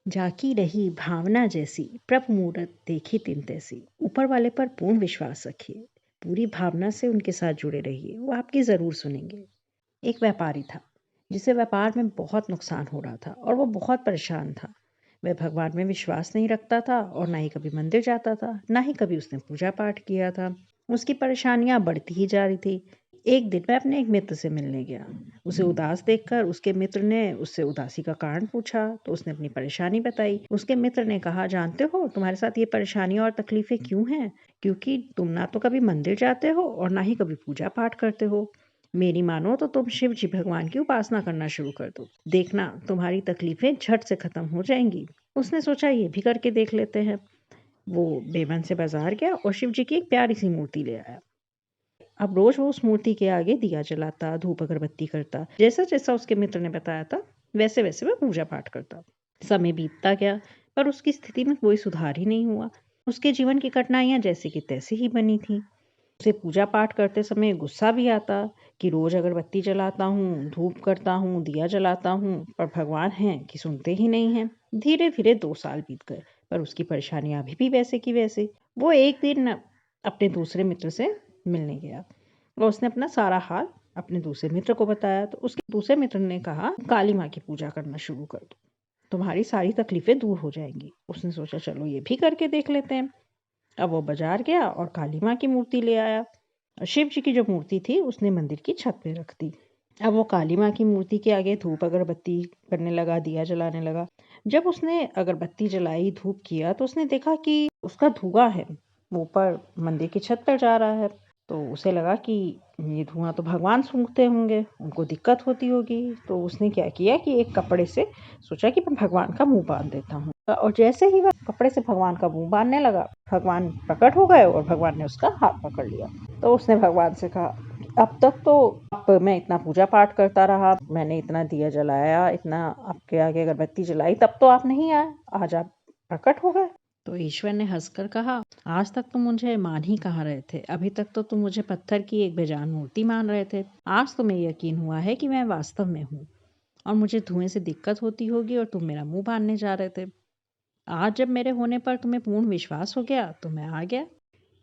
झांकी रही भावना जैसी, प्रभु मूरत देखी तिन तैसी। ऊपर वाले पर पूर्ण विश्वास रखिए, पूरी भावना से उनके साथ जुड़े रहिए, वो आपकी ज़रूर सुनेंगे। एक व्यापारी था जिसे व्यापार में बहुत नुकसान हो रहा था और वो बहुत परेशान था। वह भगवान में विश्वास नहीं रखता था और ना ही कभी मंदिर जाता था, ना ही कभी उसने पूजा पाठ किया था। उसकी परेशानियां बढ़ती ही जा रही थी। एक दिन वह अपने एक मित्र से मिलने गया। उसे उदास देखकर उसके मित्र ने उससे उदासी का कारण पूछा तो उसने अपनी परेशानी बताई। उसके मित्र ने कहा, जानते हो तुम्हारे साथ ये परेशानियां और तकलीफें क्यों हैं? क्योंकि तुम ना तो कभी मंदिर जाते हो और ना ही कभी पूजा पाठ करते हो। मेरी मानो तो तुम शिव जी भगवान की उपासना करना शुरू कर दो, देखना तुम्हारी तकलीफें झट से खत्म हो जाएंगी। उसने सोचा ये भी करके देख लेते हैं। वो बेमन से बाजार गया और शिव जी की एक प्यारी सी मूर्ति ले आया। अब रोज वो उस मूर्ति के आगे दिया जलाता, धूप अगरबत्ती करता। जैसा जैसा उसके मित्र ने बताया था वैसे वैसे वह पूजा पाठ करता। समय बीतता गया पर उसकी स्थिति में कोई सुधार ही नहीं हुआ। उसके जीवन की कठिनाइयां जैसे की तैसी ही बनी थी। उसे पूजा पाठ करते समय गुस्सा भी आता कि रोज अगरबत्ती जलाता हूँ, धूप करता हूँ, दिया जलाता हूँ, पर भगवान हैं कि सुनते ही नहीं हैं। धीरे धीरे 2 साल बीत गए पर उसकी परेशानियां अभी भी वैसे की वैसे। वो एक दिन अपने दूसरे मित्र से मिलने गया और उसने अपना सारा हाल अपने दूसरे मित्र को बताया। तो उसके दूसरे मित्र ने कहा, काली माँ की पूजा करना शुरू कर दो, तुम्हारी सारी तकलीफें दूर हो जाएंगी। उसने सोचा चलो ये भी करके देख लेते हैं। अब वो बाजार गया और काली माँ की मूर्ति ले आया। और शिव जी की जो मूर्ति थी उसने मंदिर की छत पे रख दी। अब वो काली माँ की मूर्ति के आगे धूप अगरबत्ती करने लगा, दिया जलाने लगा। जब उसने अगरबत्ती जलाई, धूप किया, तो उसने देखा कि उसका धुआं है वो ऊपर मंदिर की छत पर जा रहा है। तो उसे लगा कि ये धुआं तो भगवान सूंघते होंगे, उनको दिक्कत होती होगी। तो उसने क्या किया कि एक कपड़े से सोचा कि मैं भगवान का मुंह बांध देता हूँ। और जैसे ही वह कपड़े से भगवान का मुंह बांधने लगा, भगवान प्रकट हो गए और भगवान ने उसका हाथ पकड़ लिया। तो उसने भगवान से कहा, अब तक तो मैं इतना पूजा पाठ करता रहा, मैंने इतना दिया जलाया, इतना आपके आगे अगरबत्ती जलाई, तब तो आप नहीं आए, आज आप प्रकट हो गए। तो ईश्वर ने हंसकर कहा, आज तक तुम मुझे मान ही कहाँ रहे थे। अभी तक तो तुम मुझे पत्थर की एक बेजान मूर्ति मान रहे थे। आज तुम्हें यकीन हुआ है कि मैं वास्तव में हूँ और मुझे धुएं से दिक्कत होती होगी और तुम मेरा मुंह बांधने जा रहे थे। आज जब मेरे होने पर तुम्हें पूर्ण विश्वास हो गया तो मैं आ गया।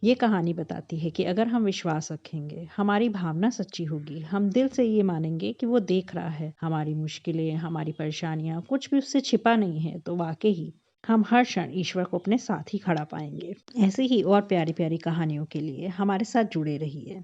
ये कहानी बताती है कि अगर हम विश्वास रखेंगे, हमारी भावना सच्ची होगी, हम दिल से ये मानेंगे कि वो देख रहा है हमारी मुश्किलें, हमारी परेशानियां, कुछ भी उससे छिपा नहीं है, तो वाकई हम हर क्षण ईश्वर को अपने साथ ही खड़ा पाएंगे। ऐसी ही और प्यारी प्यारी कहानियों के लिए हमारे साथ जुड़े रहिए।